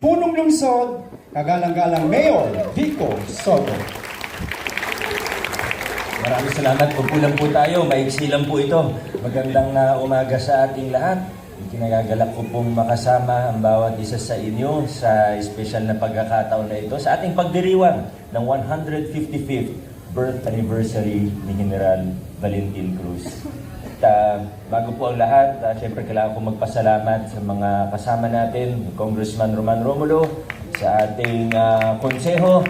Punong Lungsod, kagalang-galang Mayor Vico Soto. Maraming salamat. Pagkulang po tayo. Maiksi lang po ito. Magandang umaga sa ating lahat. Kinagagalak ko pong makasama ang bawat isa sa inyo sa espesyal na pagkakataon na ito sa ating pagdiriwang ng 155th birth anniversary ni General Valentin Cruz. At bago po ang lahat, syempre kailangan ko magpasalamat sa mga kasama natin, Congressman Roman Romulo, sa ating konseho,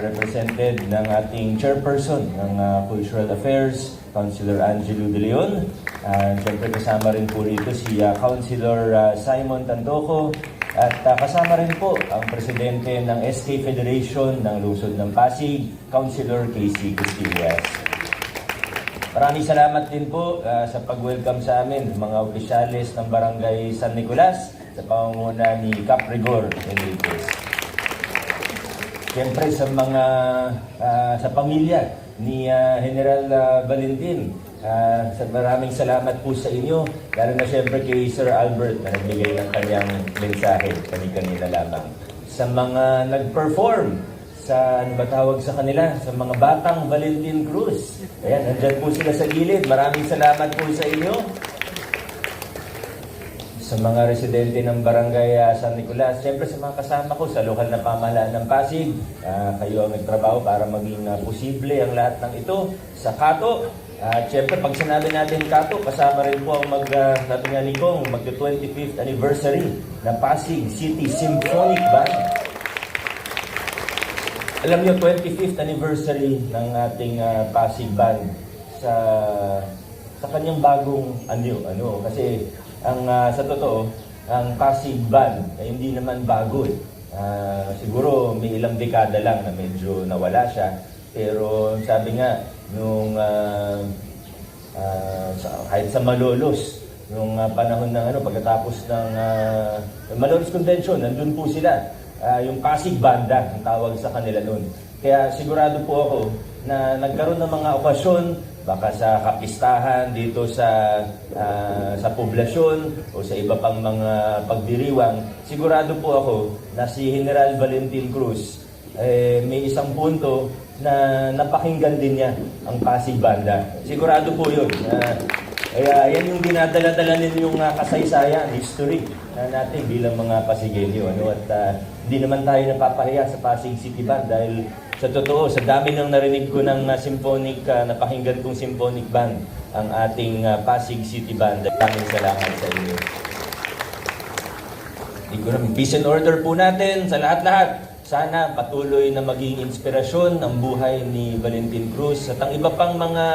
represented ng ating chairperson ng Cultural Affairs, Councilor Angelo De Leon. Siyempre kasama rin po rito si Councilor Simon Tantoco at kasama rin po ang presidente ng SK Federation ng Lungsod ng Pasig, Councilor Casey Costillas. Maraming salamat din po sa pag-welcome sa amin, mga opisyales ng Barangay San Nicolas sa pangunguna ni Cap Rigor Enriquez. Siyempre sa mga sa pamilya ni General Valentin, maraming salamat po sa inyo, lalo na siyempre kay Sir Albert na nagbigay ng kanyang mensahe kanina lamang. Sa mga nag-perform sa ano ba tawag sa kanila, sa mga batang Valentin Cruz. Ayan, nandyan po sila sa gilid. Maraming salamat po sa inyo. Sa mga residente ng Barangay San Nicolas, siyempre sa mga kasama ko sa lokal na pamahalaan ng Pasig, kayo ang nagtrabaho para maging posible ang lahat ng ito. Sa Kato, siyempre pag sinabi natin Kato, kasama rin po ang sabi nga ni Kong, mag-25th anniversary ng Pasig City Symphonic Band. Alam niyo, 25th anniversary ng ating Pasig Band sa kanyang bagong ano kasi ang sa totoo, ang Pasig Band ay hindi naman bago eh. Siguro may ilang dekada lang na medyo nawala siya, pero sabi nga nung kahit sa Malolos nung panahon ng pagkatapos ng Malolos Convention, nandun po sila. Yung Pasig Banda ang tawag sa kanila noon. Kaya sigurado po ako na nagkaroon ng mga okasyon, baka sa kapistahan dito sa poblasyon o sa iba pang mga pagdiriwang, sigurado po ako na si General Valentin Cruz may isang punto na napakinggan din niya ang Pasig Banda. Sigurado po yun. Kaya yan yung dinadala-dala ninyong kasaysayan, history natin bilang mga Pasigenyo. At hindi naman tayo napapahiya sa Pasig City Band dahil sa totoo, sa dami nang narinig ko ng napakinggan kong symphonic band, ang ating Pasig City Band. Maraming salamat sa inyo. Peace and order po natin sa lahat-lahat. Sana patuloy na maging inspirasyon ang buhay ni Valentin Cruz at ang iba pang mga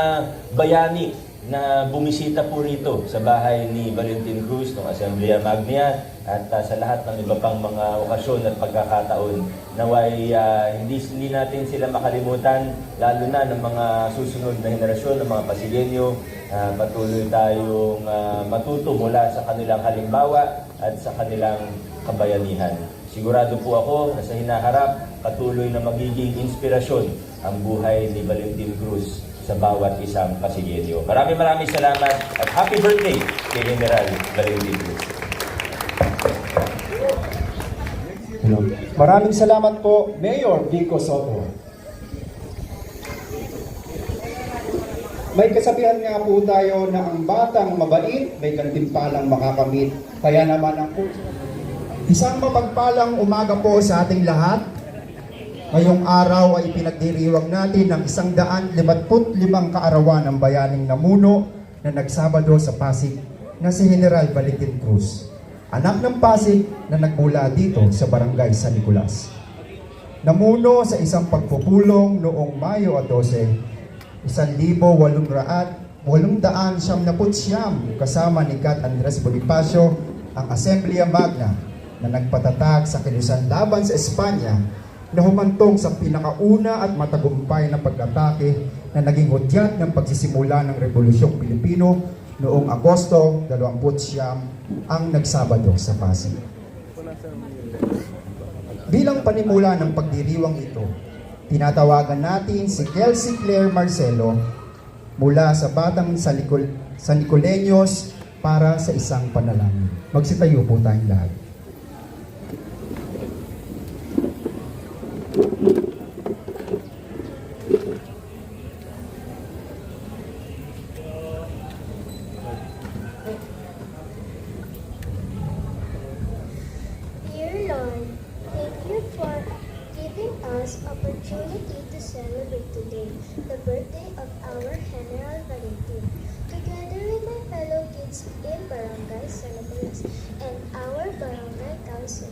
bayani na bumisita po rito sa bahay ni Valentin Cruz ng Asamblea Magna at sa lahat ng iba pang mga okasyon at pagkakataon. Naway hindi natin sila makalimutan, lalo na ng mga susunod na henerasyon ng mga Pasigenyo. Patuloy tayong matuto mula sa kanilang halimbawa at sa kanilang kabayanihan. Sigurado po ako na sa hinaharap, patuloy na magiging inspirasyon ang buhay ni Valentin Cruz sa bawat isang Pasigenyo. Maraming salamat at happy birthday kay General Valentin Cruz. Maraming salamat po, Mayor Vico Soto. May kasabihan nga po tayo na ang batang mabait may gantimpalang makakamit. Kaya naman ang isang mapagpalang umaga po sa ating lahat. Ngayong araw ay pinagdiriwang natin ng 155 kaarawan ng bayaning namuno na nagsabado sa Pasig na si General Valentin Cruz. Anak ng Pasig na nagmula dito sa Barangay San Nicolas. Namuno sa isang pagpupulong noong Mayo 12, 1879 kasama ni Gat Andres Bonifacio ang Asamblea Magna na nagpatatag sa kilusan laban sa Espanya na humantong sa pinakauna at matagumpay na pag-atake na naging hudyat ng pagsisimula ng Rebolusyong Pilipino noong Agosto 29 ang nagsabado sa Pasig. Bilang panimula ng pagdiriwang ito, tinatawagan natin si Kelsey Claire Marcelo mula sa Batang San Nicoleños para sa isang panalangin. Magsitayo po tayong lahat. Dear Lord, thank you for giving us opportunity to celebrate today, the birthday of our General Valentin. Together with my fellow kids in Barangay San Nicolas and our Barangay Council,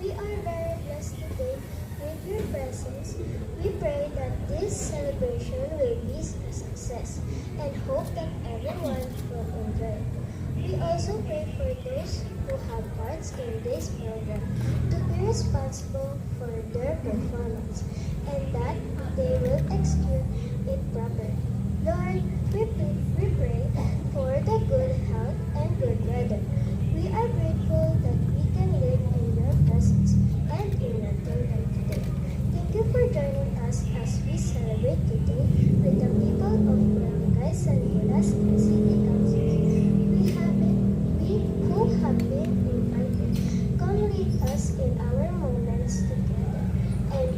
we are very blessed today with your presence. We pray that this celebration will be a success and hope that everyone will enjoy it. We also pray for those who have parts in this program to be responsible for their performance and that they will execute it properly. Lord, we pray for the good health and good weather. We are grateful that we can live in your presence and in your kingdom today. Thank you for joining us as we celebrate today with the people of Barangay San Nicolas and City Council. We who have been invited, come lead us in our moments together and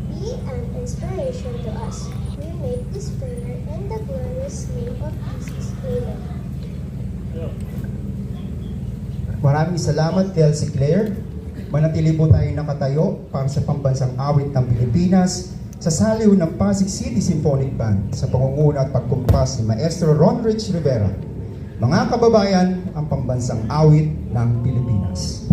be an inspiration to us. We make this prayer in the glorious name of Jesus. Amen. Maraming salamat, Kelsey Claire. Manatili po tayo nakatayo para sa pambansang awit ng Pilipinas sa saliw ng Pasig City Symphonic Band sa pangunguna at pagkumpas ni Maestro Ron Rich Rivera. Mga kababayan, ang pambansang awit ng Pilipinas.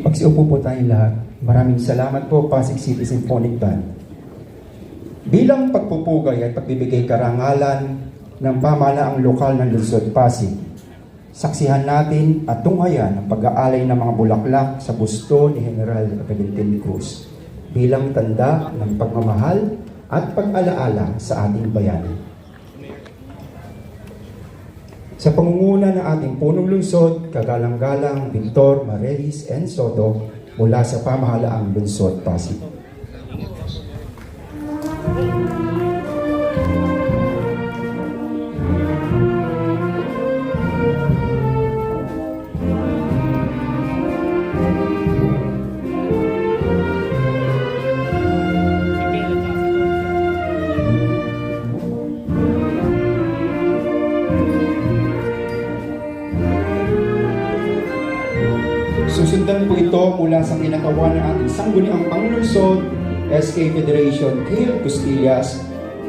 Magsiupo po tayong lahat. Maraming salamat po, Pasig City Symphonic Band. Bilang pagpupugay at pagbibigay karangalan ng pamahalaang lokal ng Lungsod Pasig, saksihan natin at tunghayan ang pag-aalay ng mga bulaklak sa busto ni General Valentin Cruz bilang tanda ng pagmamahal at pag-alaala sa ating bayani. Sa pangunguna ng ating punong lungsod, kagalang-galang Victor Marelis N. Soto mula sa pamahalaang Lungsod Pasig. Susundan po ito mula sa kinakawan ng ating sangguniang Panglungsod, SK Federation Kale Costillas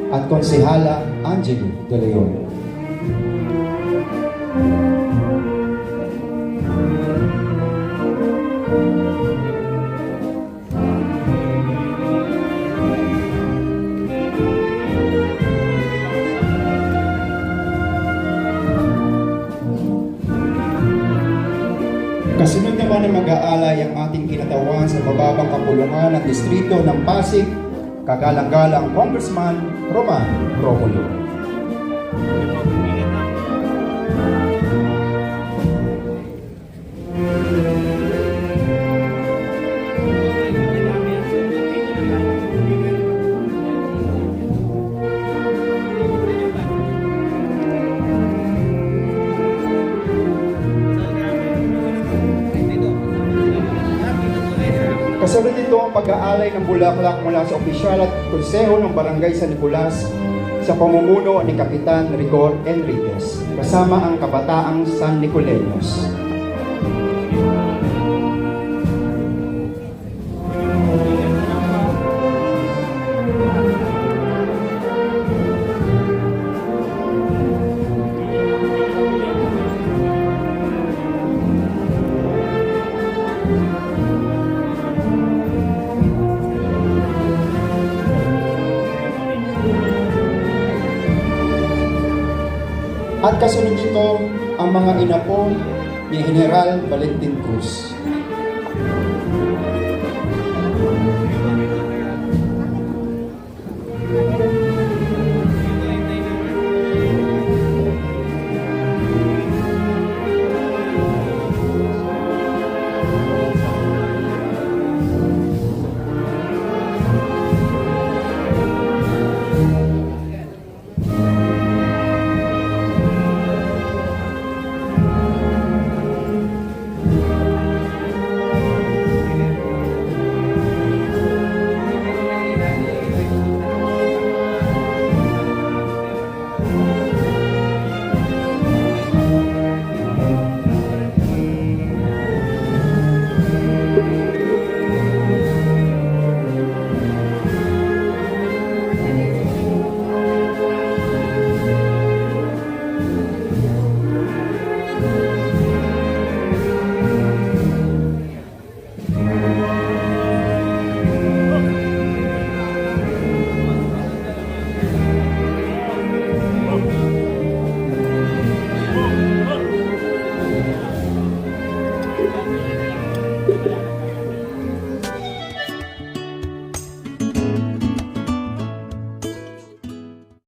at Konsehala Angelo De Leon. Kasunod naman na mag-aalay ang ating kinatawan sa mababang kapulungan ng distrito ng Pasig, kagalang-galang Congressman Roman Romulo. Kasunod nito ang pag-aalay ng bulaklak mula sa opisyal at konseho ng Barangay San Nicolas sa pamumuno ni Kapitan Rigor Enriquez kasama ang kabataang San Nicoleños. At kasunod nito ang mga inapo ni General Valentin Cruz.